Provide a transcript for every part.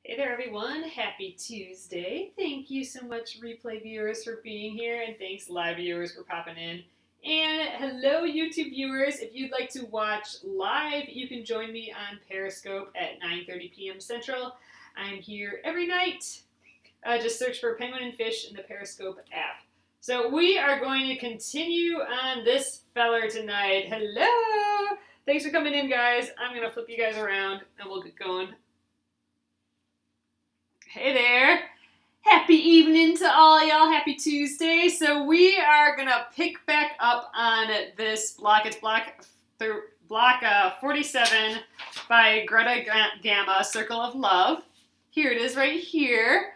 Hey there, everyone. Happy Tuesday. Thank you so much, replay viewers, for being here, and thanks, live viewers, for popping in. And hello, YouTube viewers. If you'd like to watch live, you can join me on Periscope at 9:30 p.m. Central. I'm here every night. Just search for Penguin and Fish in the Periscope app. So we are going to continue on this feller tonight. Hello! Thanks for coming in, guys. I'm going to flip you guys around, and we'll get going. Hey there. Happy evening to all y'all. Happy Tuesday. So we are going to pick back up on this block. It's block 47 by Grama, Circle of Love. Here it is right here.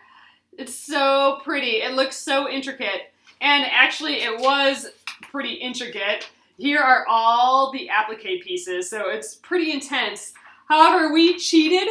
It's so pretty. It looks so intricate. And actually it was pretty intricate. Here are all the applique pieces. So it's pretty intense. However, we cheated.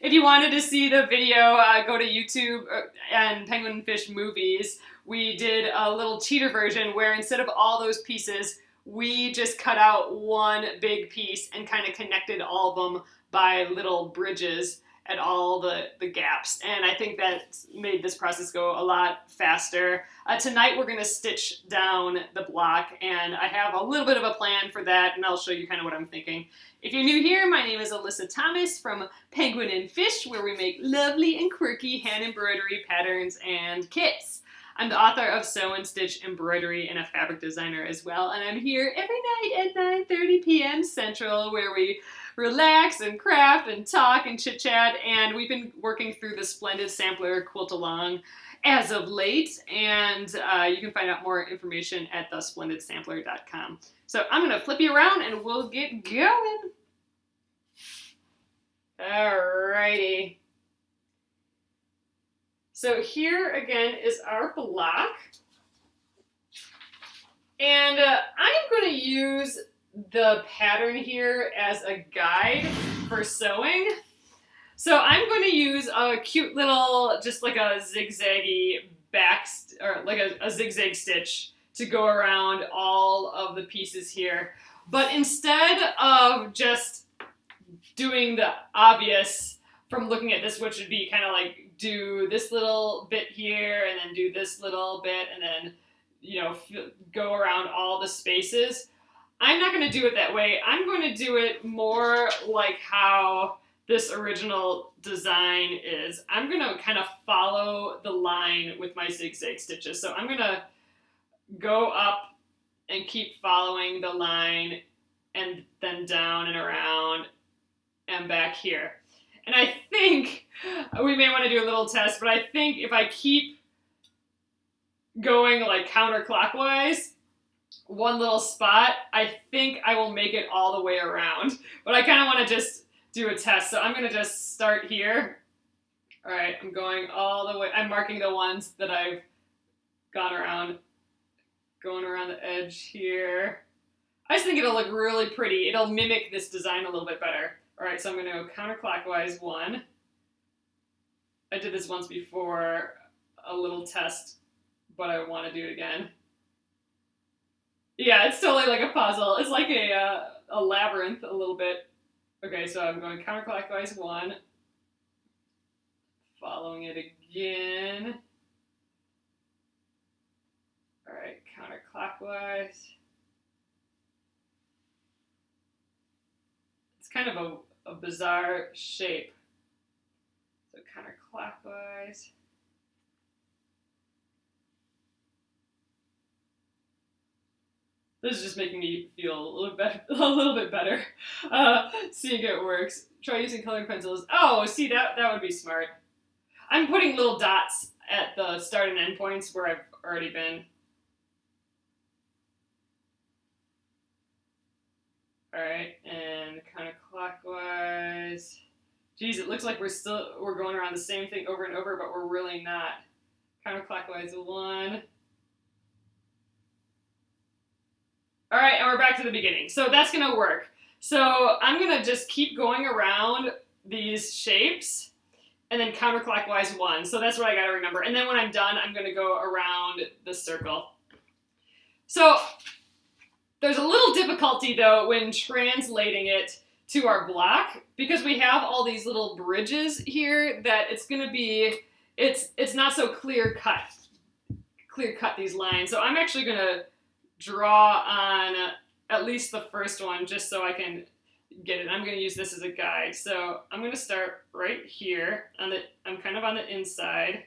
If you wanted to see the video, go to YouTube and Penguin and Fish Movies. We did a little cheater version where instead of all those pieces, we just cut out one big piece and kind of connected all of them by little bridges at all the gaps. And I think that made this process go a lot faster. Tonight we're going to stitch down the block, and I have a little bit of a plan for that, and I'll show you kind of what I'm thinking. If you're new here, my name is Alyssa Thomas from Penguin and Fish, where we make lovely and quirky hand embroidery patterns and kits. I'm the author of Sew and Stitch Embroidery and a fabric designer as well, and I'm here every night at 9:30 p.m. Central, where we relax and craft and talk and chit-chat, and we've been working through the Splendid Sampler quilt along as of late, and you can find out more information at thesplendidsampler.com. So I'm going to flip you around and we'll get going. Alrighty. So here again is our block, and I'm going to use the pattern here as a guide for sewing. So I'm going to use a cute little, just like a zigzaggy or like a zigzag stitch to go around all of the pieces here. But instead of just doing the obvious from looking at this, which would be kind of like do this little bit here and then do this little bit and then, you know, go around all the spaces, I'm not going to do it that way. I'm going to do it more like how this original design is. I'm going to kind of follow the line with my zigzag stitches. So I'm going to go up and keep following the line and then down and around and back here. And I think we may want to do a little test, but I think if I keep going like counterclockwise, one little spot, I think I will make it all the way around. But I kind of want to just do a test. So I'm going to just start here. All right, I'm going all the way. I'm marking the ones that I've gone around, going around the edge here. I just think it'll look really pretty. It'll mimic this design a little bit better. All right, so I'm going to go counterclockwise one. I did this once before, a little test, but I want to do it again. Yeah, it's totally like a puzzle. It's like a labyrinth a little bit. Okay, so I'm going counterclockwise one, following it again. All right, counterclockwise. It's kind of a bizarre shape. So counterclockwise. This is just making me feel a little bit better, seeing it works. Try using colored pencils. Oh, see, that would be smart. I'm putting little dots at the start and end points where I've already been. All right, and counterclockwise. Geez, it looks like we're going around the same thing over and over, but we're really not. Counterclockwise one. All right, and we're back to the beginning. So that's going to work. So I'm going to just keep going around these shapes and then counterclockwise one. So that's what I got to remember. And then when I'm done, I'm going to go around the circle. So there's a little difficulty, though, when translating it to our block, because we have all these little bridges here, that it's gonna be, it's not so clear cut these lines. So I'm actually gonna draw on at least the first one just so I can get it. I'm gonna use this as a guide. So I'm gonna start right here I'm kind of on the inside.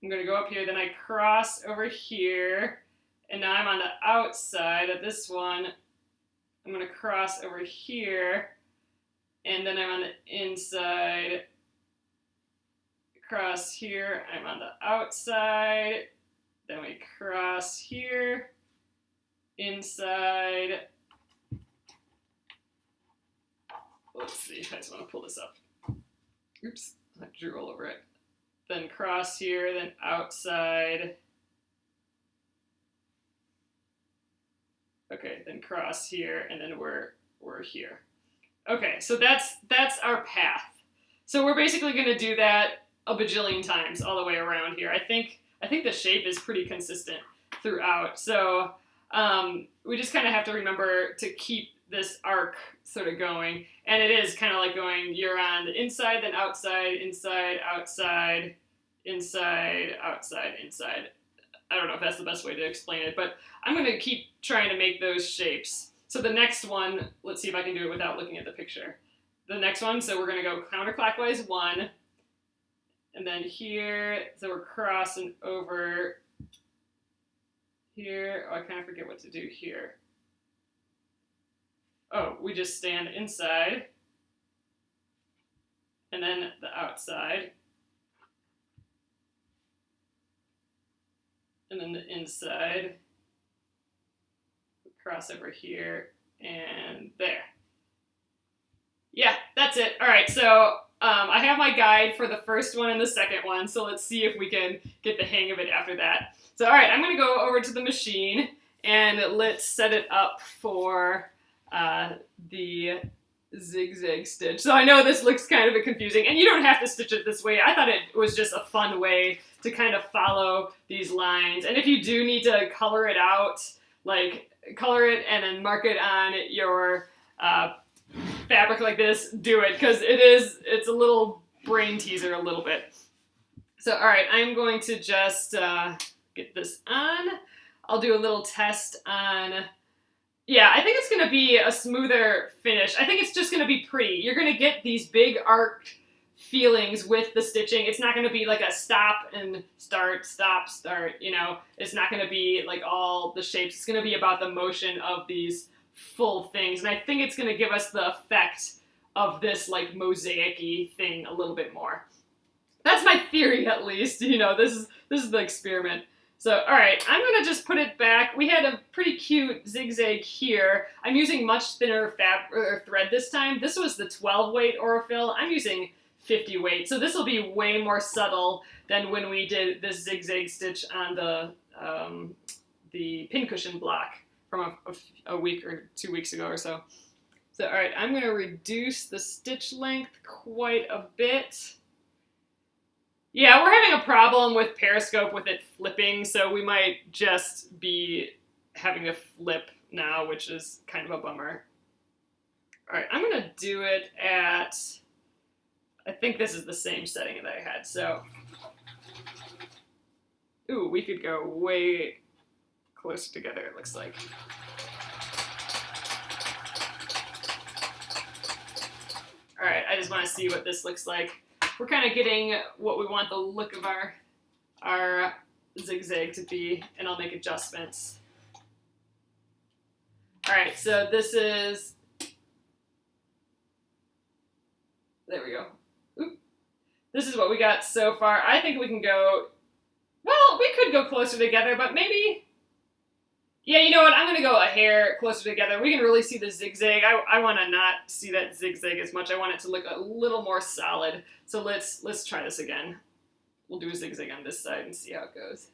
I'm gonna go up here, then I cross over here, and now I'm on the outside of this one. I'm gonna cross over here, and then I'm on the inside, cross here, I'm on the outside, then we cross here, inside. Let's see, I just want to pull this up. Oops, I drew all over it. Then cross here, then outside. Okay, then cross here, and then we're here. Okay, so that's our path. So we're basically going to do that a bajillion times all the way around here. I think the shape is pretty consistent throughout. So we just kind of have to remember to keep this arc sort of going. And it is kind of like going, you're on the inside, then outside, inside, outside, inside, outside, inside. I don't know if that's the best way to explain it, but I'm going to keep trying to make those shapes. So the next one, let's see if I can do it without looking at the picture. The next one, so we're going to go counterclockwise 1, and then here, so we're crossing over here. Oh, I kind of forget what to do here. Oh, we just stand inside, and then the outside, and then the inside, cross over here, and there. Yeah, that's it. All right, so I have my guide for the first one and the second one, so let's see if we can get the hang of it after that. So, all right, I'm going to go over to the machine, and let's set it up for the zigzag stitch. So I know this looks kind of a confusing, and you don't have to stitch it this way. I thought it was just a fun way to kind of follow these lines. And if you do need to color it out, like color it and then mark it on your fabric like this, do it, because it's a little brain teaser a little bit. So, all right, I'm going to just get this on. I'll do a little test on, yeah, I think it's going to be a smoother finish. I think it's just going to be pretty. You're going to get these big arc feelings with the stitching. It's not going to be like a stop and start, stop, start, you know. It's not going to be like all the shapes. It's going to be about the motion of these full things. And I think it's going to give us the effect of this like mosaic-y thing a little bit more. That's my theory, at least. You know, this is the experiment. So, all right, I'm going to just put it back. We had a pretty cute zigzag here. I'm using much thinner thread this time. This was the 12 weight Aurifil. I'm using 50 weight. So this will be way more subtle than when we did this zigzag stitch on the pincushion block from a week or 2 weeks ago or so. So, all right, I'm going to reduce the stitch length quite a bit. Yeah, we're having a problem with Periscope with it flipping, so we might just be having to flip now, which is kind of a bummer. All right, I'm going to do it at, I think this is the same setting that I had, so. Ooh, we could go way closer together, it looks like. All right, I just want to see what this looks like. We're kind of getting what we want the look of our zigzag to be, and I'll make adjustments. All right, so this is, there we go. Oop. This is what we got so far. I think we can go, well, we could go closer together, but maybe, yeah, you know what? I'm going to go a hair closer together. We can really see the zigzag. I want to not see that zigzag as much. I want it to look a little more solid. So let's try this again. We'll do a zigzag on this side and see how it goes.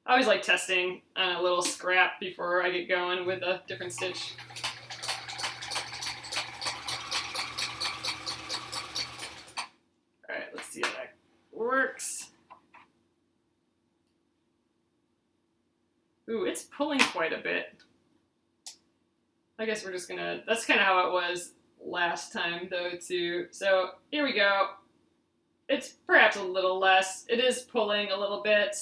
I always like testing on a little scrap before I get going with a different stitch. All right, let's see how that works. Ooh, it's pulling quite a bit. I guess we're just gonna, that's kind of how it was last time though too. So here we go. It's perhaps a little less. It is pulling a little bit.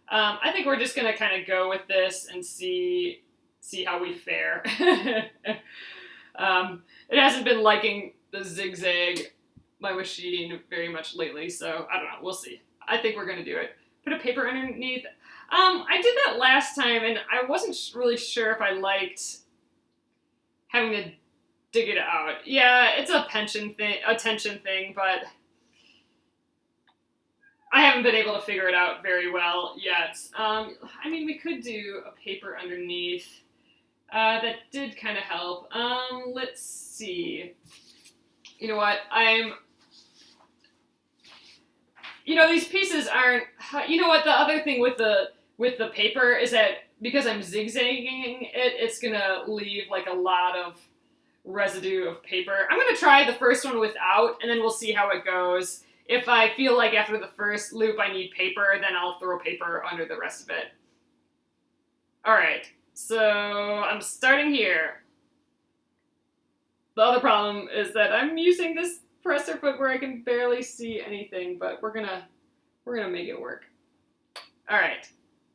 I think we're just gonna kind of go with this and see how we fare. It hasn't been liking the zigzag, my machine, very much lately, so I don't know. We'll see. I think we're gonna do it. Put a paper underneath. I did that last time, and I wasn't really sure if I liked having to dig it out. Yeah, it's a tension thing, but I haven't been able to figure it out very well yet. I mean, we could do a paper underneath. That did kind of help. Let's see. You know what? These pieces aren't. You know what? The other thing with the paper is that because I'm zigzagging it, it's gonna leave like a lot of residue of paper. I'm gonna try the first one without, and then we'll see how it goes. If I feel like after the first loop I need paper, then I'll throw paper under the rest of it. All right, so I'm starting here. The other problem is that I'm using this presser foot where I can barely see anything, but we're gonna make it work. All right,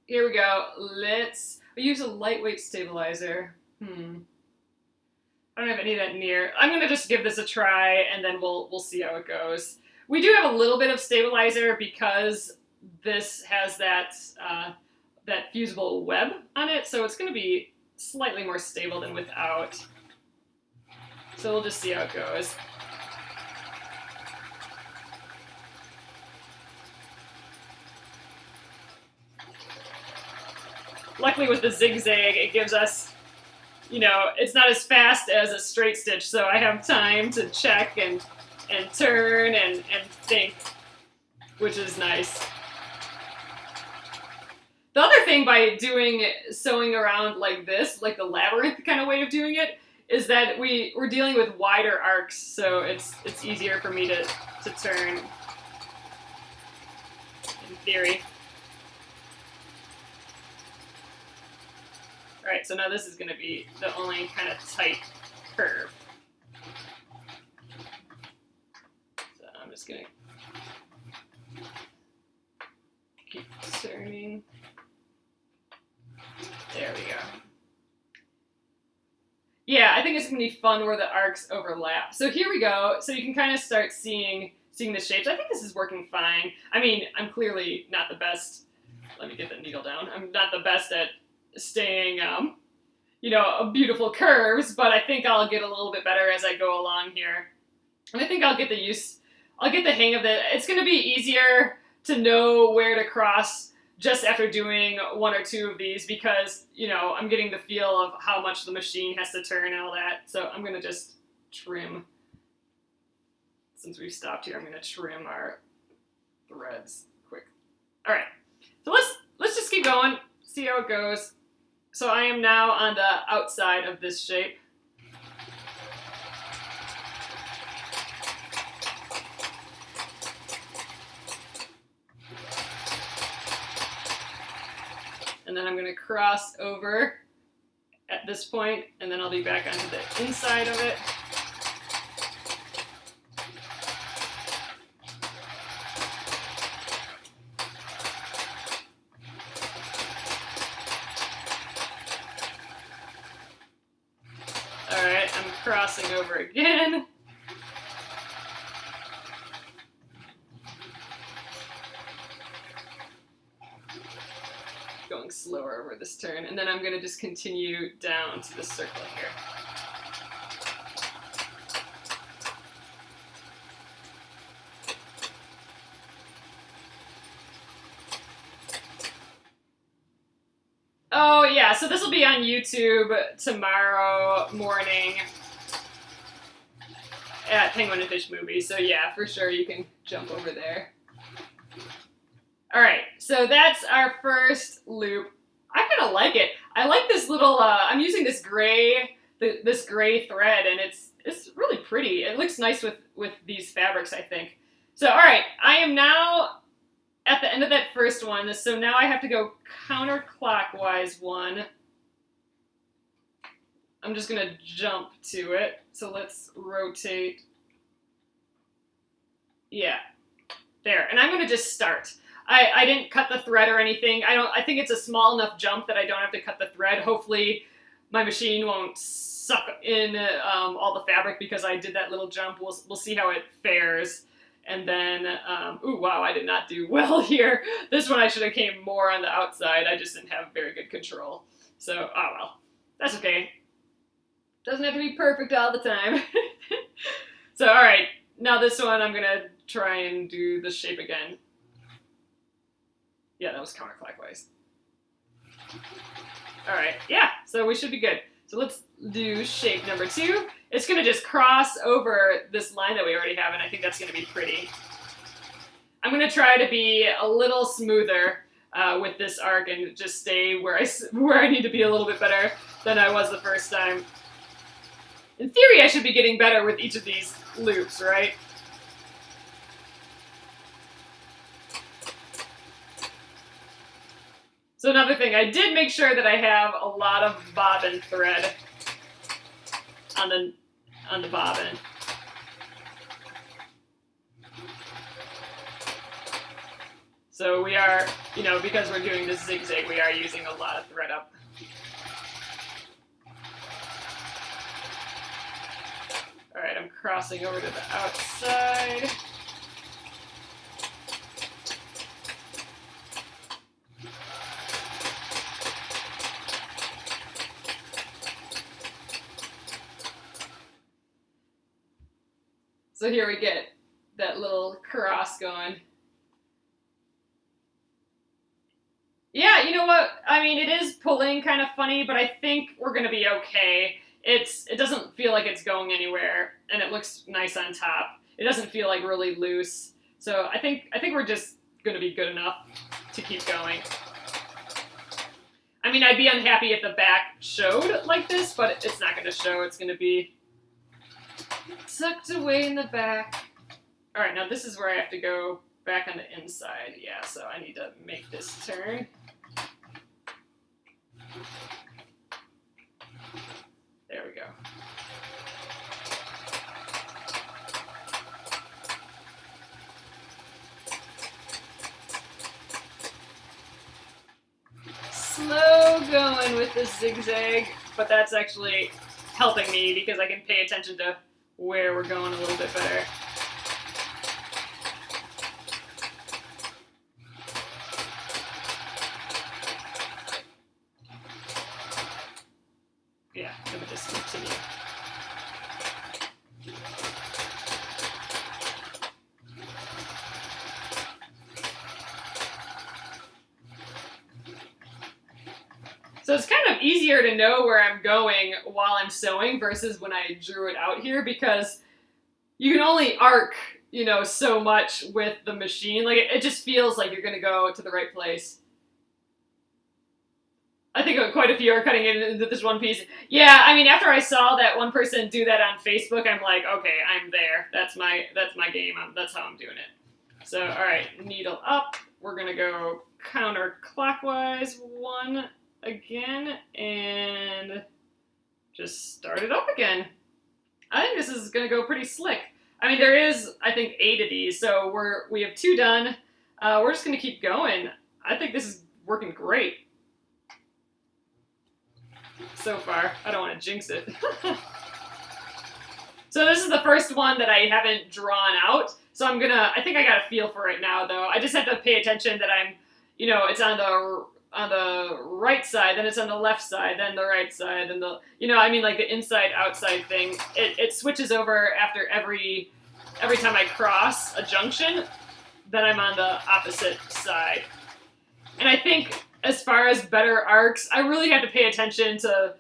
here we go. Let's use a lightweight stabilizer. I don't have any of that near. I'm gonna just give this a try, and then we'll see how it goes. We do have a little bit of stabilizer because this has that that fusible web on it, so it's gonna be slightly more stable than without. So we'll just see how it goes. Luckily with the zigzag, it gives us, it's not as fast as a straight stitch, so I have time to check and turn and think, which is nice. The other thing by sewing around like this, like the labyrinth kind of way of doing it, is that we're dealing with wider arcs, so it's easier for me to turn, in theory. All right, so now this is going to be the only kind of tight curve. So I'm just going to keep turning. There we go. Yeah, I think it's going to be fun where the arcs overlap. So here we go. So you can kind of start seeing the shapes. I think this is working fine. I mean, I'm clearly not the best. Let me get the needle down. I'm not the best at staying, beautiful curves, but I think I'll get a little bit better as I go along here. And I think I'll get the hang of it. It's going to be easier to know where to cross just after doing one or two of these because, I'm getting the feel of how much the machine has to turn and all that. So I'm going to just trim. Since we've stopped here, I'm going to trim our threads quick. All right, so let's just keep going, see how it goes. So I am now on the outside of this shape. And then I'm going to cross over at this point, and then I'll be back onto the inside of it. Crossing over again. Going slower over this turn, and then I'm going to just continue down to the circle here. Oh yeah, so this will be on YouTube tomorrow morning at Penguin and Fish Movie. So yeah, for sure you can jump over there. All right, so that's our first loop. I kind of like it. I like this little. I'm using this gray thread, and it's really pretty. It looks nice with these fabrics, I think. So all right, I am now at the end of that first one. So now I have to go counterclockwise one. I'm just gonna jump to it. So let's rotate. Yeah, there. And I'm gonna just start. I didn't cut the thread or anything. I think it's a small enough jump that I don't have to cut the thread. Hopefully my machine won't suck in all the fabric because I did that little jump. We'll see how it fares. And then, ooh, wow, I did not do well here. This one I should have came more on the outside. I just didn't have very good control. So, oh well, that's okay. Doesn't have to be perfect all the time. So, all right, now this one I'm gonna try and do the shape again. Yeah, that was counterclockwise. All right, yeah, so we should be good. So let's do shape number 2. It's gonna just cross over this line that we already have, and I think that's gonna be pretty. I'm gonna try to be a little smoother with this arc and just stay where I need to be a little bit better than I was the first time. In theory, I should be getting better with each of these loops, right? So another thing, I did make sure that I have a lot of bobbin thread on the bobbin. So we are, you know, because we're doing this zigzag, we are using a lot of thread up. All right, I'm crossing over to the outside. So here we get that little cross going. Yeah, you know what? I mean, it is pulling kind of funny, but I think we're gonna be okay. It doesn't feel like it's going anywhere, and it looks nice on top. It doesn't feel like really loose. So I think we're just gonna be good enough to keep going. I mean, I'd be unhappy if the back showed like this, but it's not gonna show. It's gonna be tucked away in the back. All right, now this is where I have to go back on the inside. Yeah, so I need to make this turn. There we go. Slow going with the zigzag, but that's actually helping me because I can pay attention to where we're going a little bit better. Yeah, let me just continue. So it's kind of easier to know where I'm going while I'm sewing versus when I drew it out here because you can only arc, you know, so much with the machine. Like it just feels like you're gonna go to the right place. I think quite a few are cutting it into this one piece. Yeah, I mean, after I saw that one person do that on Facebook, I'm like, okay, I'm there. That's my game. That's how I'm doing it. So, all right, needle up. We're gonna go counterclockwise one again and just start it up again. I think this is gonna go pretty slick. I mean, there is, I think, 8 of these, so we have 2 done. We're just gonna keep going. I think this is working great so far. I don't want to jinx it. So this is the first one that I haven't drawn out. So I think I got a feel for it now though. I just have to pay attention that I'm, you know, it's on the right side, then it's on the left side, then the right side, then the, you know, I mean like the inside outside thing. It switches over after every time I cross a junction, then I'm on the opposite side. And I think as far as better arcs, I really have to pay attention to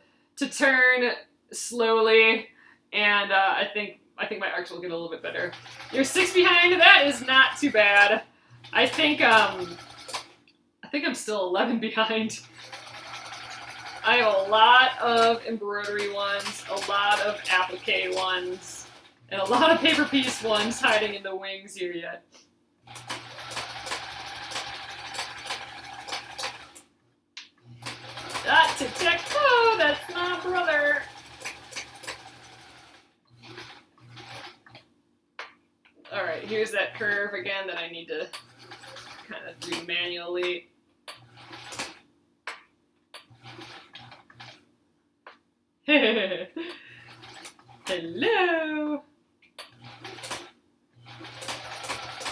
turn slowly, and I think my arcs will get a little bit better. You're 6 behind. That is not too bad. I think I'm still 11 behind. I have a lot of embroidery ones, a lot of applique ones, and a lot of paper piece ones hiding in the wings here yet. Tic-tac-toe, that's my brother. Alright, here's that curve again that I need to kind of do manually. Hello!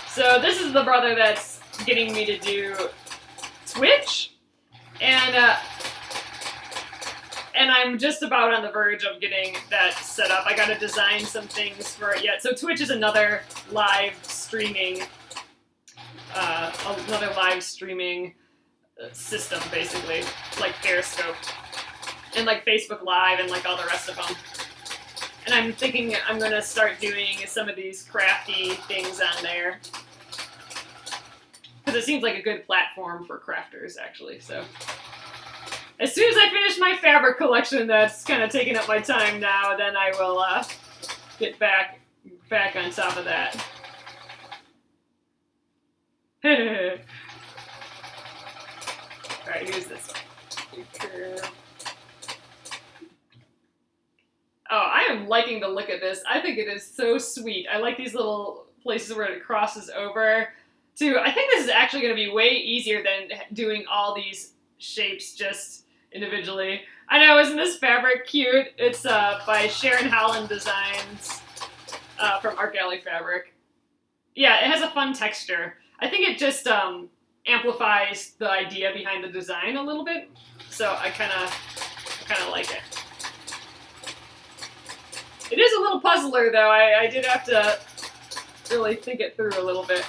So this is the brother that's getting me to do Twitch, and I'm just about on the verge of getting that set up. I gotta design some things for it yet. So Twitch is another live streaming system, basically, like Periscope, and like Facebook Live, and like all the rest of them. And I'm thinking I'm gonna start doing some of these crafty things on there, because it seems like a good platform for crafters, actually. So as soon as I finish my fabric collection that's kind of taking up my time now, then I will get back on top of that. Alright, here's this one. Oh, I am liking the look of this. I think it is so sweet. I like these little places where it crosses over. I think this is actually going to be way easier than doing all these shapes just individually. I know, isn't this fabric cute? It's by Sharon Holland Designs from Arc Alley Fabric. Yeah, it has a fun texture. I think it just amplifies the idea behind the design a little bit. So I kind of like it. It is a little puzzler, though. I did have to really think it through a little bit.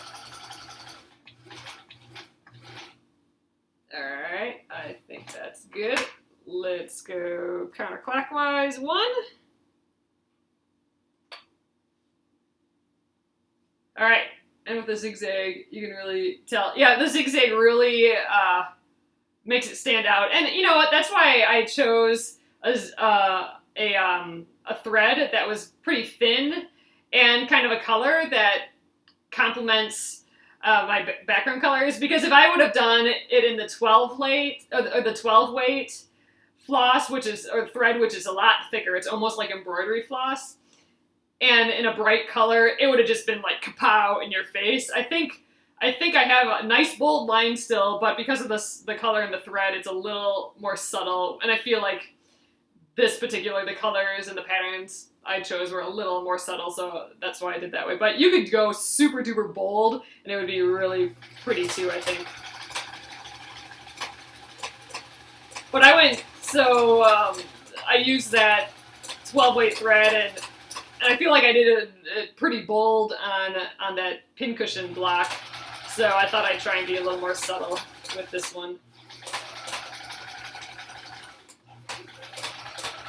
Alright, I think that's good. Let's go counterclockwise. 1. Alright, and with the zigzag, you can really tell. Yeah, the zigzag really makes it stand out. And you know what? That's why I chose a thread that was pretty thin and kind of a color that complements my background colors, because if I would have done it in the 12 weight or the 12 weight floss, or thread, which is a lot thicker, it's almost like embroidery floss, and in a bright color, it would have just been like kapow in your face. I think I have a nice bold line still, but because of the color and the thread, it's a little more subtle, and I feel like the colors and the patterns I chose were a little more subtle, so that's why I did that way. But you could go super duper bold, and it would be really pretty too, I think. But I used that 12 weight thread, and I feel like I did it pretty bold on that pincushion block, so I thought I'd try and be a little more subtle with this one.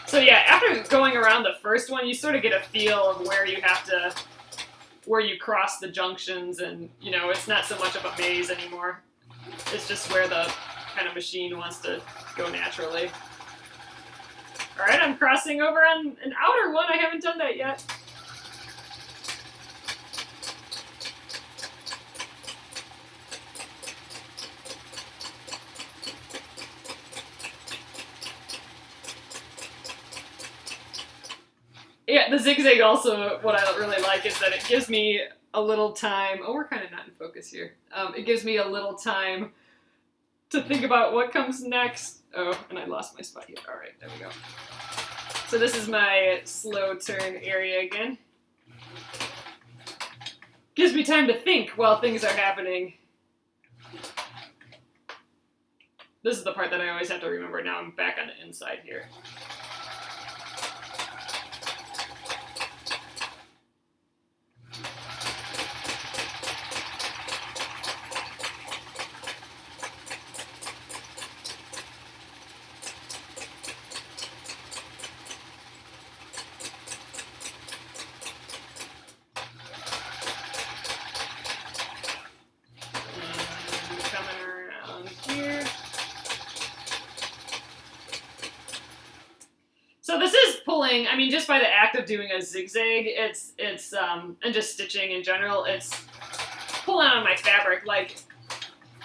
So yeah, after going around the first one, you sort of get a feel of where you cross the junctions, and you know, it's not so much of a maze anymore. It's just where the kind of machine wants to go naturally. Alright, I'm crossing over on an outer one. I haven't done that yet. Yeah, the zigzag also, what I really like is that it gives me a little time. Oh, we're kind of not in focus here. It gives me a little time to think about what comes next. Oh, and I lost my spot here. All right, there we go. So this is my slow turn area again. Gives me time to think while things are happening. This is the part that I always have to remember. Now I'm back on the inside here. So this is pulling, I mean, just by the act of doing a zigzag, it's and just stitching in general, it's pulling on my fabric. Like,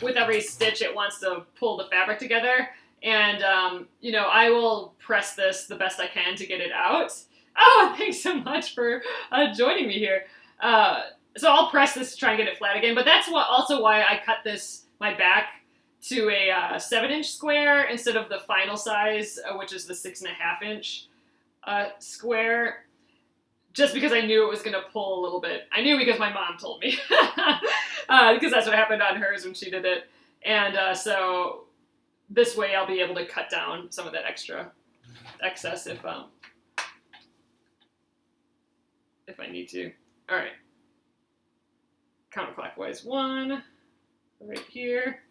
with every stitch, it wants to pull the fabric together. And, you know, I will press this the best I can to get it out. Oh, thanks so much for joining me here. So I'll press this to try and get it flat again, but that's also why I cut my back to a 7-inch square instead of the final size, which is the 6.5 inch square, just because I knew it was going to pull a little bit. I knew because my mom told me, because that's what happened on hers when she did it. And so this way I'll be able to cut down some of that excess if I need to. All right. Counterclockwise 1, right here.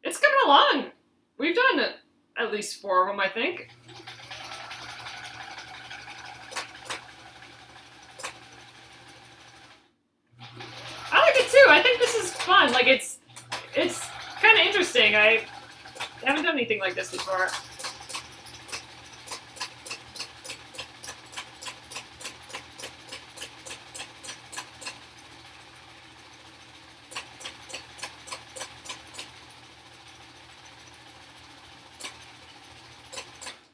It's coming along. We've done at least 4 of them, I think. I like it too. I think this is fun. Like it's kind of interesting. I haven't done anything like this before.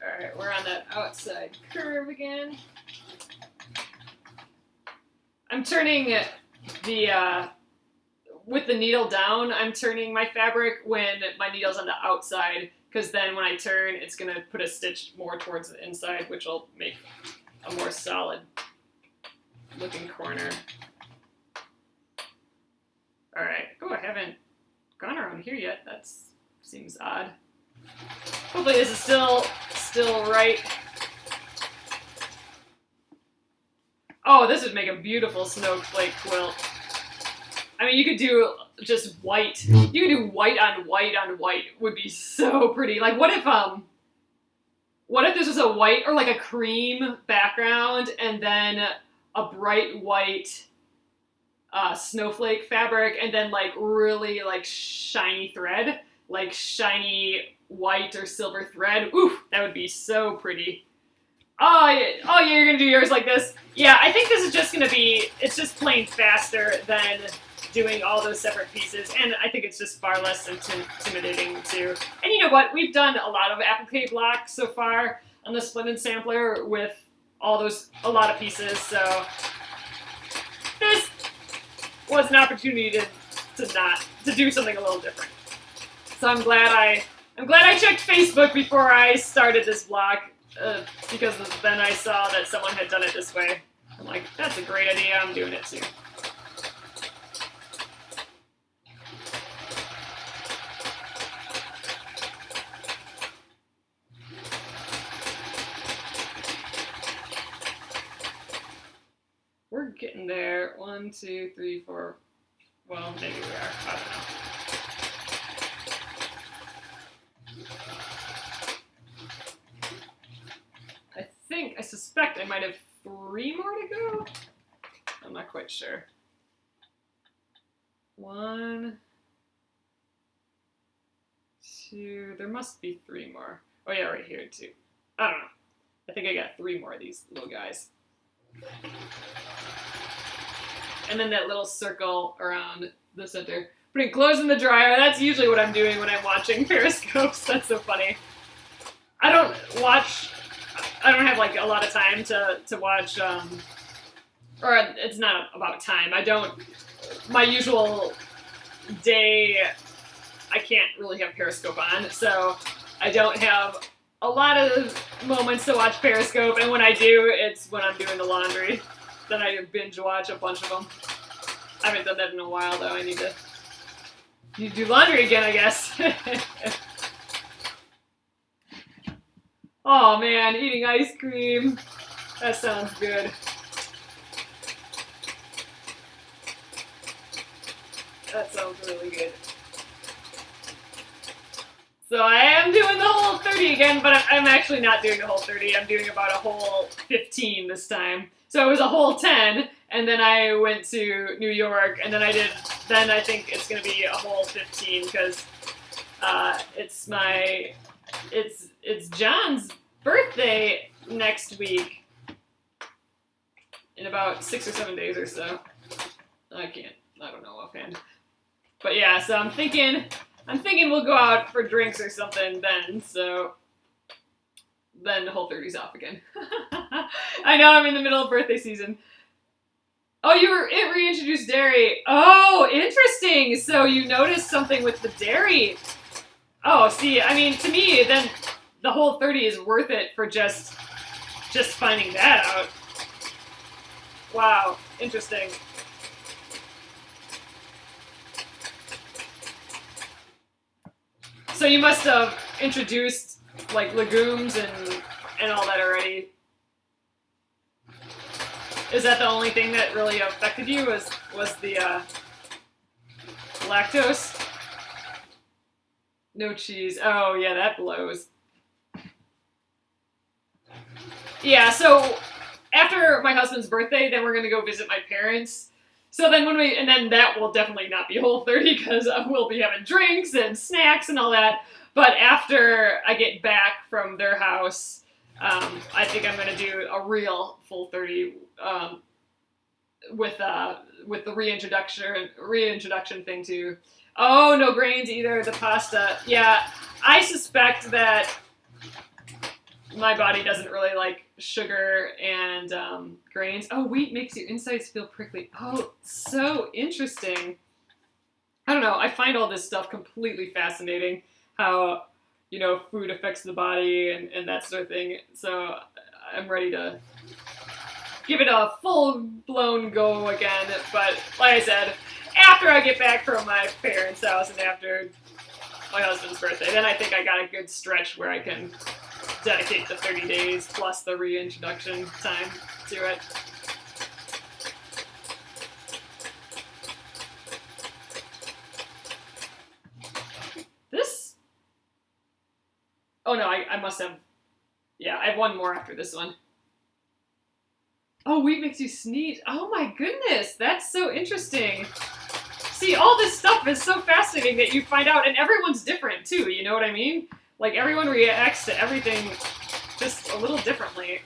Alright, we're on that outside curve again. I'm turning with the needle down, I'm turning my fabric when my needle's on the outside, because then when I turn, it's going to put a stitch more towards the inside, which will make a more solid looking corner. Alright. Oh, I haven't gone around here yet. That seems odd. Hopefully this is still right. Oh, this would make a beautiful snowflake quilt. I mean, you could do just white. You could do white on white on white. Would be so pretty. Like, what if this was a white or like a cream background and then a bright white snowflake fabric and then like really like shiny thread, like shiny white or silver thread. Ooh, that would be so pretty. Oh yeah, you're gonna do yours like this? Yeah, I think this is just gonna be, it's just plain faster than doing all those separate pieces, and I think it's just far less intimidating too. And you know what? We've done a lot of applique blocks so far on the Splendid Sampler with a lot of pieces, so this was an opportunity to do something a little different. So I'm glad I checked Facebook before I started this block, because then I saw that someone had done it this way. I'm like, that's a great idea, I'm doing it too. We're getting there. 1, 2, 3, 4. Well, maybe we are. I don't know. I suspect I might have 3 more to go. I'm not quite sure. 1, 2. There must be 3 more. Oh yeah, right here too. I don't know. I think I got 3 more of these little guys. And then that little circle around the center. Putting clothes in the dryer. That's usually what I'm doing when I'm watching Periscopes. That's so funny. I don't have like a lot of time to watch, or it's not about time. My usual day, I can't really have Periscope on, so I don't have a lot of moments to watch Periscope, and when I do, it's when I'm doing the laundry. Then I binge watch a bunch of them. I haven't done that in a while, though. I need to do laundry again, I guess. Oh man, eating ice cream. That sounds good. That sounds really good. So I am doing the whole 30 again, but I'm actually not doing the whole 30. I'm doing about a whole 15 this time. So it was a whole 10, and then I went to New York, and then I think it's going to be a whole 15, because it's John's birthday next week, in about 6 or 7 days or so. I don't know offhand. But yeah, so I'm thinking we'll go out for drinks or something then, so then the whole 30's off again. I know I'm in the middle of birthday season. Oh, it reintroduced dairy. Oh, interesting. So you noticed something with the dairy. Oh, see, I mean, to me, then the whole 30 is worth it for just finding that out. Wow, interesting. So you must have introduced like legumes and all that already. Is that the only thing that really affected you? Was the lactose? No cheese. Oh yeah, that blows. Yeah, so after my husband's birthday, then we're gonna go visit my parents. So then and then that will definitely not be Whole 30 because we'll be having drinks and snacks and all that. But after I get back from their house, I think I'm gonna do a real full 30 with the reintroduction thing too. Oh, no grains either. The pasta. Yeah, I suspect that my body doesn't really like sugar and grains. Oh, wheat makes your insides feel prickly. Oh, so interesting. I don't know. I find all this stuff completely fascinating. How, food affects the body and that sort of thing. So I'm ready to give it a full-blown go again. But like I said, after I get back from my parents' house and after my husband's birthday, then I think I got a good stretch where I can dedicate the 30 days plus the reintroduction time to it. This? Oh no, I must have. Yeah, I have one more after this one. Oh, wheat makes you sneeze. Oh my goodness, that's so interesting. See, all this stuff is so fascinating that you find out, and everyone's different too, you know what I mean? Like, everyone reacts to everything just a little differently.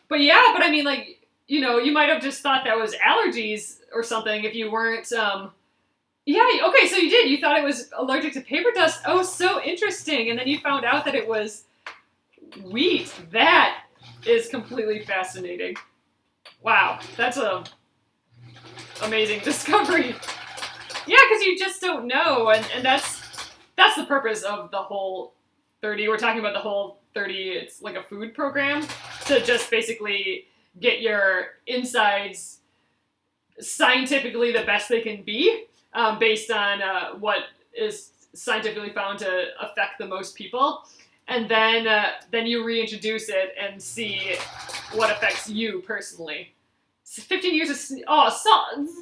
But yeah, I mean, like, you might have just thought that was allergies or something if you weren't, yeah, okay, so you did. You thought it was allergic to paper dust. Oh, so interesting. And then you found out that it was wheat. That is completely fascinating. Wow, that's a amazing discovery. Yeah, because you just don't know, and that's the purpose of the Whole 30. We're talking about the Whole 30. It's like a food program to just basically get your insides scientifically the best they can be, based on what is scientifically found to affect the most people, and then you reintroduce it and see what affects you personally. 15 years of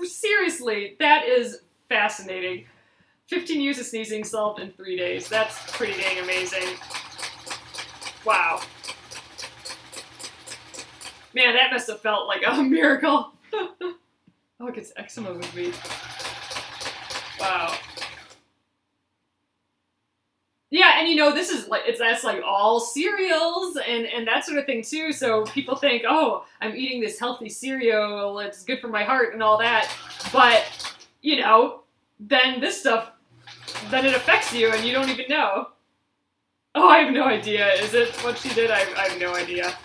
seriously, that is fascinating. 15 years of sneezing solved in 3 days. That's pretty dang amazing. Wow. Man, that must have felt like a miracle. Oh, it gets eczema with me. Wow. Yeah, and this is like, that's like all cereals and that sort of thing too. So people think, oh, I'm eating this healthy cereal, it's good for my heart and all that. But, then this stuff, then it affects you and you don't even know. Oh, I have no idea. Is it what she did? I have no idea.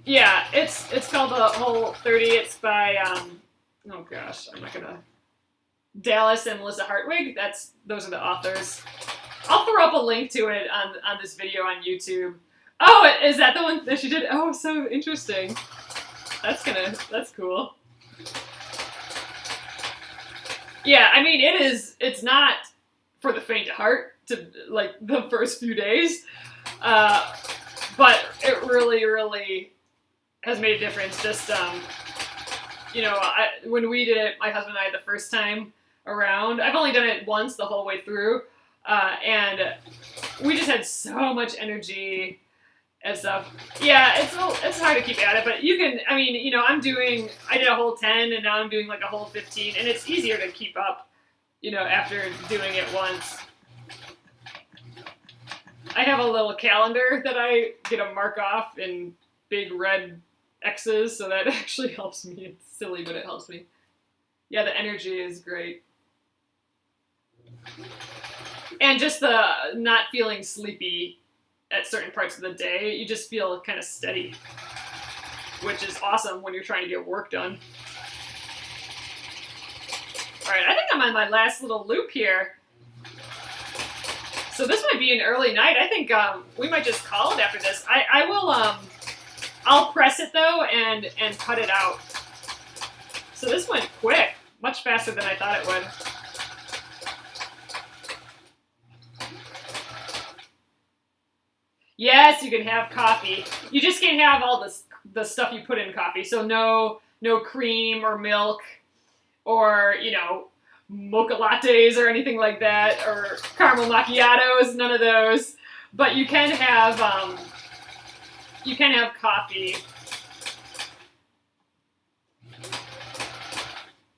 Yeah, it's called the Whole 30. It's by oh gosh, I'm not gonna. Dallas and Melissa Hartwig. Those are the authors. I'll throw up a link to it on this video on YouTube. Oh, is that the one that she did? Oh, so interesting. That's cool. Yeah, I mean it's not for the faint of heart to like the first few days, but it really, really has made a difference. Just when we did it, my husband and I, the first time around, I've only done it once the whole way through, and we just had so much energy and stuff. Yeah, it's hard to keep at it, but you can. I mean, I did a whole 10, and now I'm doing like a whole 15, and it's easier to keep up, after doing it once. I have a little calendar that I get to mark off in big red X's, so that actually helps me. It's silly, but it helps me. Yeah, the energy is great. And just the not feeling sleepy at certain parts of the day. You just feel kind of steady, which is awesome when you're trying to get work done. All right, I think I'm on my last little loop here. So this might be an early night. I think we might just call it after this. I will, I'll press it though and cut it out. So this went quick, much faster than I thought it would. Yes, you can have coffee. You just can't have all the stuff you put in coffee. So no cream or milk or, you know, mocha lattes or anything like that, or caramel macchiatos, none of those. But you can have coffee.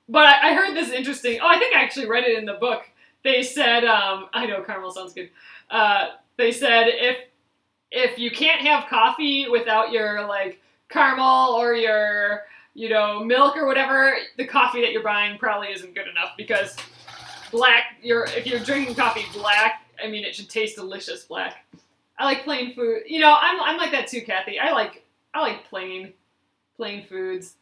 But I heard this interesting, I think I actually read it in the book. They said, I know caramel sounds good. They said if you can't have coffee without your like caramel or your, you know, milk or whatever, the coffee that you're buying probably isn't good enough, because if you're drinking coffee black, I mean, it should taste delicious black. I like plain food. You know, I'm like that too, Kathy. I like plain foods.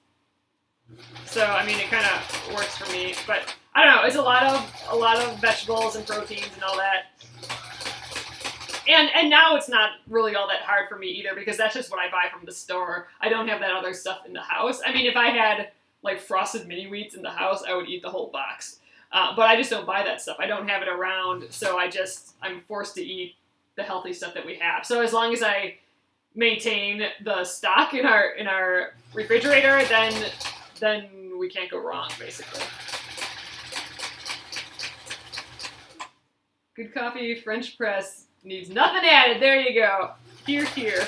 So I mean, it kind of works for me. But I don't know. It's a lot of vegetables and proteins and all that. And now it's not really all that hard for me either, because that's just what I buy from the store. I don't have that other stuff in the house. I mean, if I had like frosted mini wheats in the house, I would eat the whole box. But I just don't buy that stuff. I don't have it around, so I'm forced to eat the healthy stuff that we have. So as long as I maintain the stock in our refrigerator, then we can't go wrong, basically. Good coffee, French press. Needs nothing added. There you go. Here, here.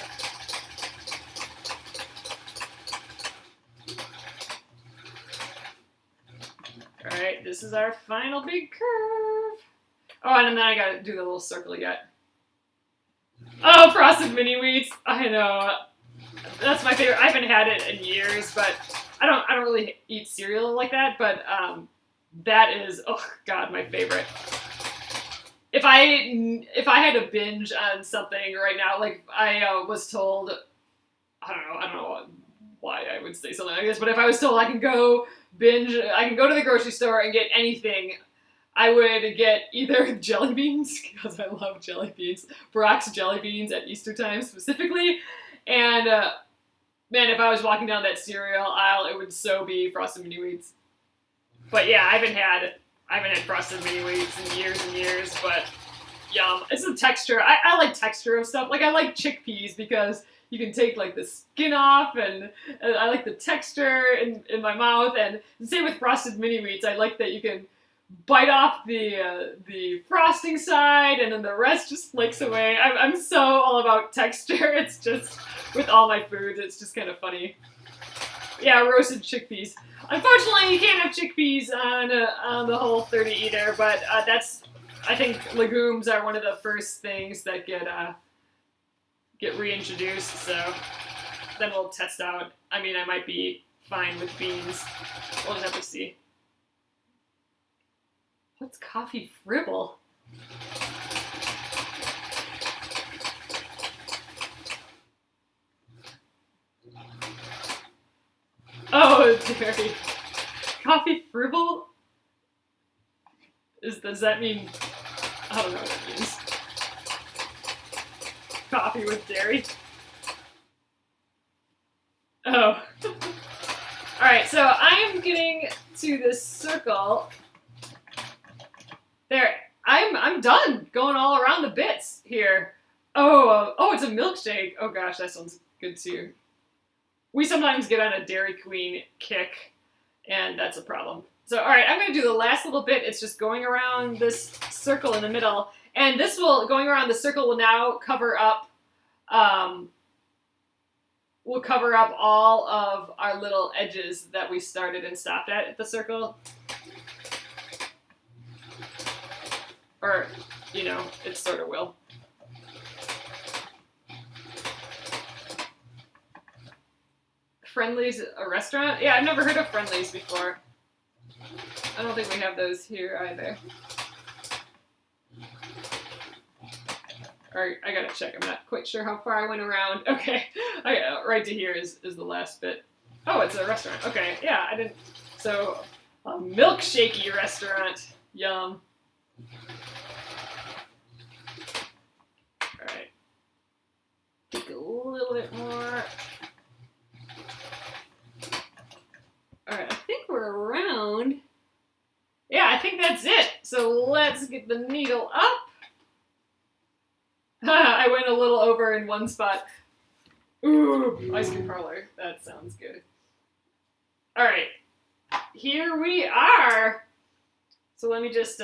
All right, this is our final big curve. Oh, and then I gotta do the little circle yet. Oh, frosted mini wheats. I know. That's my favorite. I haven't had it in years, but I don't really eat cereal like that. But that is, oh God, my favorite. If I had to binge on something right now, like I was told, I don't know why I would say something like this, but if I was told I can go to the grocery store and get anything, I would get either jelly beans, because I love jelly beans, Brock's jelly beans at Easter time specifically, and man, if I was walking down that cereal aisle, it would so be frosted mini wheats. But yeah, I haven't had frosted mini wheats in years and years, but yum. It's the texture. I like texture of stuff. Like, I like chickpeas because you can take like the skin off, and I like the texture in my mouth. And same with frosted mini wheats. I like that you can bite off the frosting side, and then the rest just flakes away. I'm so all about texture. It's just, with all my foods, it's just kind of funny. Yeah, roasted chickpeas. Unfortunately, you can't have chickpeas on the Whole30 either, but I think legumes are one of the first things that get reintroduced, so then we'll test out. I mean, I might be fine with beans. We'll just have to see. What's coffee fribble? Oh, dairy. Coffee fribble? Does that mean... I don't know what that means. Coffee with dairy? Oh. Alright, so I am getting to this circle. There. I'm done going all around the bits here. Oh, it's a milkshake. Oh gosh, that sounds good too. We sometimes get on a Dairy Queen kick, and that's a problem. So, all right, I'm going to do the last little bit. It's just going around this circle in the middle, and going around the circle will now cover up, all of our little edges that we started and stopped at the circle. Or, you know, it sort of will. Friendly's a restaurant? Yeah, I've never heard of Friendly's before. I don't think we have those here either. Or I gotta check. I'm not quite sure how far I went around. Okay, right to here is the last bit. Oh, it's a restaurant. Okay, yeah, I didn't. So, a milkshakey restaurant. Yum. All right. Take a little bit more. All right, I think we're around. Yeah, I think that's it. So let's get the needle up. I went a little over in one spot. Ooh, ice cream parlor. That sounds good. All right, here we are. So let me just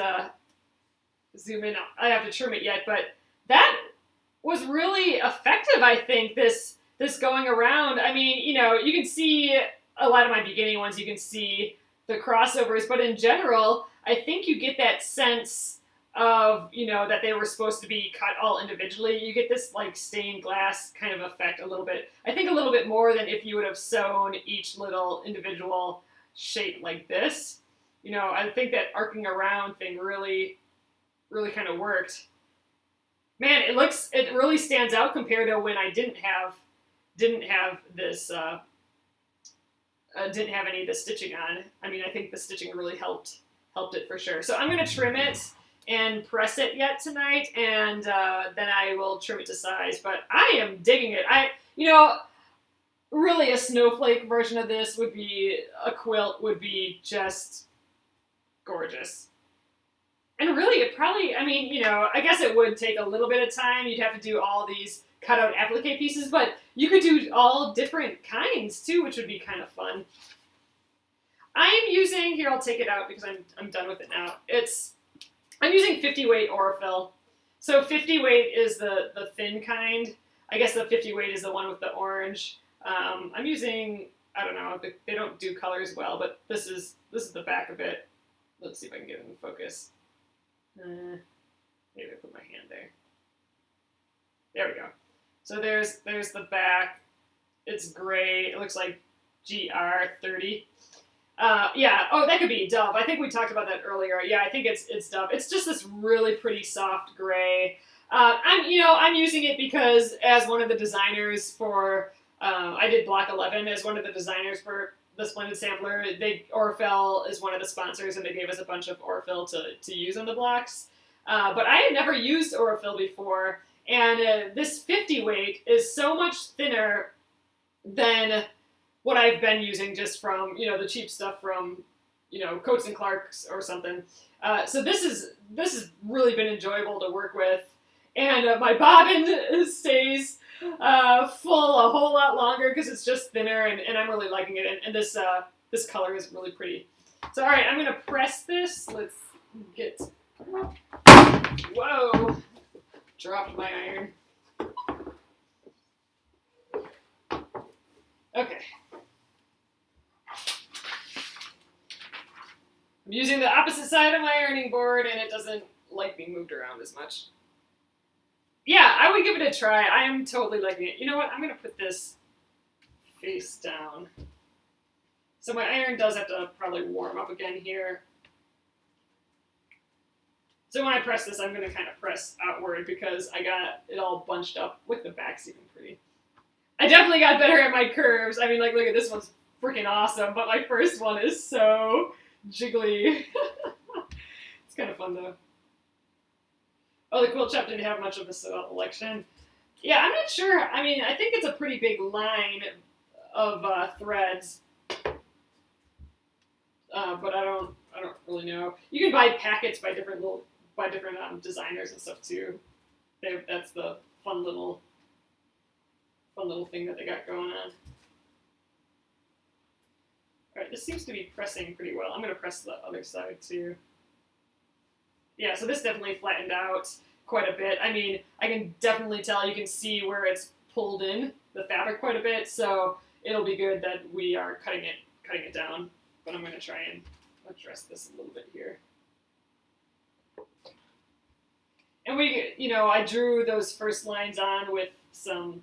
zoom in. I have to trim it yet, but that was really effective, I think, this going around. I mean, you know, you can see a lot of my beginning ones, you can see the crossovers, but in general, I think you get that sense of, you know, that they were supposed to be cut all individually. You get this like stained glass kind of effect a little bit. I think a little bit more than if you would have sewn each little individual shape like this. You know, I think that arcing around thing really kind of worked. Man, it really stands out compared to when I didn't have this didn't have any of the stitching on. I mean, I think the stitching really helped it for sure. So I'm gonna trim it and press it yet tonight, and then I will trim it to size. But I am digging it. You know, really a snowflake version of this would be a quilt, would be just gorgeous. And really, it probably, I mean, you know, I guess it would take a little bit of time. You'd have to do all these cut out applique pieces, but you could do all different kinds too, which would be kind of fun. I'm using, here I'll take it out because I'm done with it now. I'm using 50 weight Aurifil. So 50 weight is the thin kind. I guess the 50 weight is the one with the orange. I'm using, I don't know, they don't do colors well, but this is the back of it. Let's see if I can get it in focus. Maybe I put my hand there. There we go. So there's the back. It's gray. It looks like GR30. Yeah. Oh, that could be Dove. I think we talked about that earlier. Yeah, I think it's Dove. It's just this really pretty soft gray. I'm using it because as one of the designers for I did Block 11 as one of the designers for the Splendid Sampler. Aurifil is one of the sponsors, and they gave us a bunch of Aurifil to use on the blocks. But I had never used Aurifil before, and this 50 weight is so much thinner than what I've been using just from, you know, the cheap stuff from, you know, Coates and Clark's or something. So this has really been enjoyable to work with, and my bobbin stays full a whole lot longer because it's just thinner, and I'm really liking it. And this color is really pretty. So all right, I'm gonna press this. Let's get. Whoa! Dropped my iron. Okay. I'm using the opposite side of my ironing board, and it doesn't like being moved around as much. Yeah, I would give it a try. I am totally liking it. You know what? I'm going to put this face down. So my iron does have to probably warm up again here. So when I press this, I'm going to kind of press outward because I got it all bunched up with the back's even pretty. I definitely got better at my curves. I mean, like, look at this one's freaking awesome, but my first one is so jiggly. It's kind of fun, though. Oh, the quilt shop didn't have much of a selection. Yeah, I'm not sure. I mean, I think it's a pretty big line of threads, but I don't really know. You can buy packets by different designers and stuff too. That's the fun little thing that they got going on. All right, this seems to be pressing pretty well. I'm going to press the other side too. Yeah, so this definitely flattened out quite a bit. I mean, I can definitely tell, you can see where it's pulled in the fabric quite a bit, so it'll be good that we are cutting it down. But I'm going to try and address this a little bit here. And I drew those first lines on with some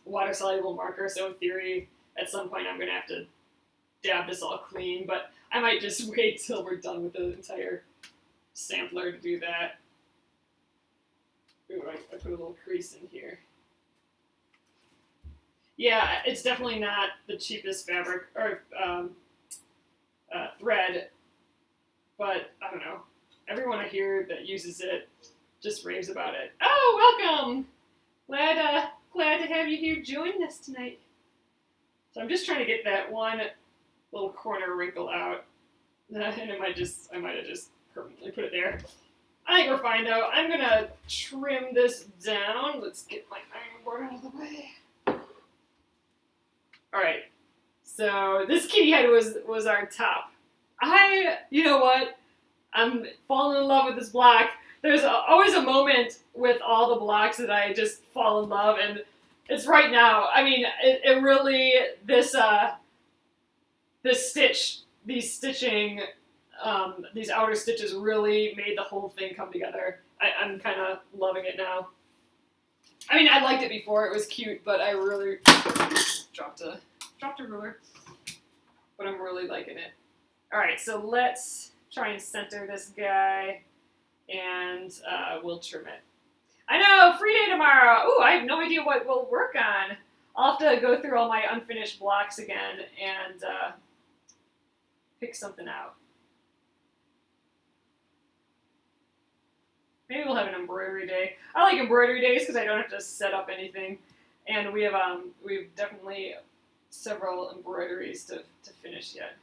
water-soluble marker, so in theory, at some point I'm going to have to dab this all clean, but I might just wait till we're done with the entire sampler to do that. Ooh, I put a little crease in here. Yeah, it's definitely not the cheapest fabric or thread, but I don't know. Everyone I hear that uses it just raves about it. Oh, welcome! Glad to have you here joining us tonight. So I'm just trying to get that one little corner wrinkle out, and I might have just permanently put it there. I think we're fine though. I'm gonna trim this down. Let's get my iron board out of the way. All right. So this kitty head was our top. You know what? I'm falling in love with this block. There's always a moment with all the blocks that I just fall in love, and it's right now. I mean, it really, this stitch, these outer stitches really made the whole thing come together. I'm kind of loving it now. I mean, I liked it before, it was cute, but I really dropped a ruler. But I'm really liking it. All right, so let's try and center this guy, and we'll trim it. I know, free day tomorrow. Ooh, I have no idea what we'll work on. I'll have to go through all my unfinished blocks again and pick something out. Maybe we'll have an embroidery day. I like embroidery days because I don't have to set up anything, and we've definitely several embroideries to finish yet.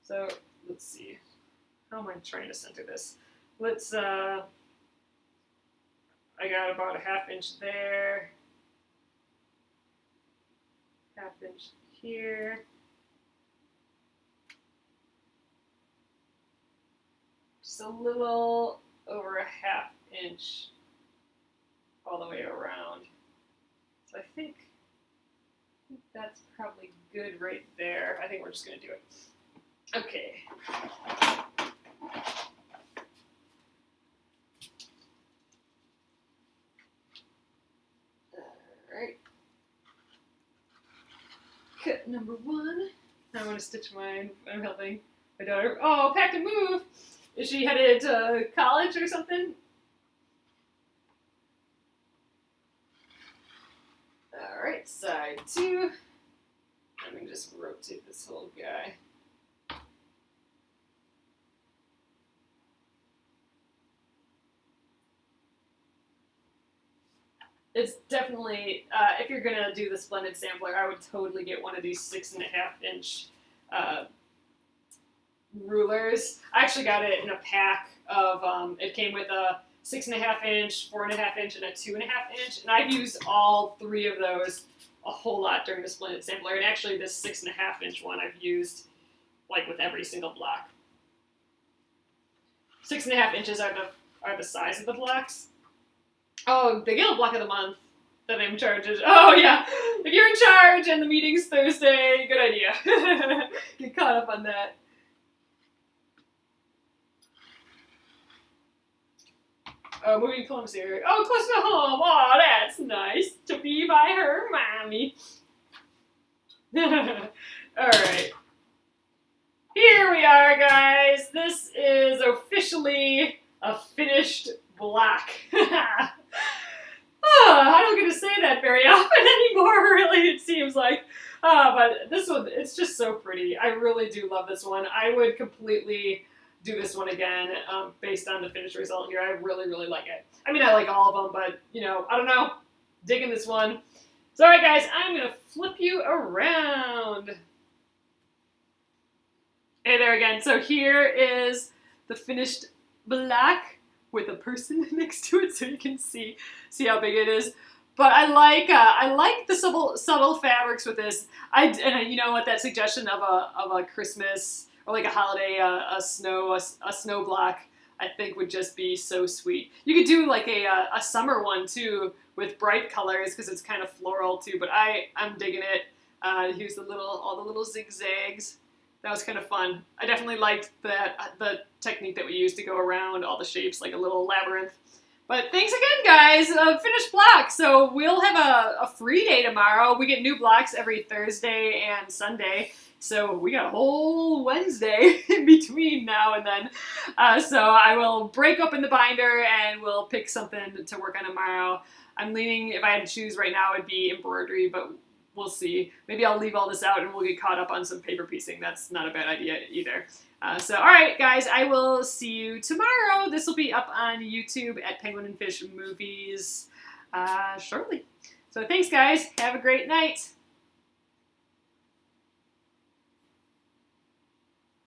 So let's see. How am I trying to center this? Let's I got about a 1/2 inch there, 1/2 inch here. Just a little over a 1/2 inch all the way around. So I think that's probably good right there. I think we're just going to do it. Okay. Alright. Cut number 1. I want to stitch mine. I'm helping my daughter. Oh, packed and move! Is she headed to college or something? Alright, side 2. I'm going to just rotate this whole guy. It's definitely, if you're going to do the Splendid Sampler, I would totally get one of these 6.5 inch rulers. I actually got it in a pack of, it came with a 6.5 inch, 4.5 inch, and a 2.5 inch, and I've used all 3 of those a whole lot during the Splendid Sampler, and actually this 6.5 inch one I've used like with every single block. 6.5 inches are the size of the blocks. Oh, the Guild Block of the Month that I'm in charge of. Oh, yeah. If you're in charge and the meeting's Thursday, good idea. Get caught up on that. Oh, moving Columbus here. Oh, close to home. Oh, that's nice. To be by her mommy. All right. Here we are, guys. This is officially a finished block. I don't get to say that very often anymore, really, it seems like. But this one, it's just so pretty. I really do love this one. I would completely do this one again based on the finished result here. I really, really like it. I mean, I like all of them, but, you know, I don't know. Digging this one. So, all right, guys, I'm going to flip you around. Hey there again. So here is the finished block with a person next to it, so you can see how big it is. But I like the subtle fabrics with this. You know what, that suggestion of a Christmas or like a holiday a snow block, I think would just be so sweet. You could do like a summer one too with bright colors because it's kind of floral too. But I'm digging it. Here's all the little zigzags. That was kind of fun. I definitely liked the technique that we used to go around all the shapes like a little labyrinth. But thanks again, guys. Finished block. So we'll have a free day tomorrow. We get new blocks every Thursday and Sunday. So we got a whole Wednesday in between now and then. So I will break open the binder and we'll pick something to work on tomorrow. I'm leaning, if I had to choose right now, it'd be embroidery, but we'll see. Maybe I'll leave all this out and we'll get caught up on some paper piecing. That's not a bad idea either. So, all right, guys, I will see you tomorrow. This will be up on YouTube at Penguin and Fish Movies shortly. So thanks, guys. Have a great night.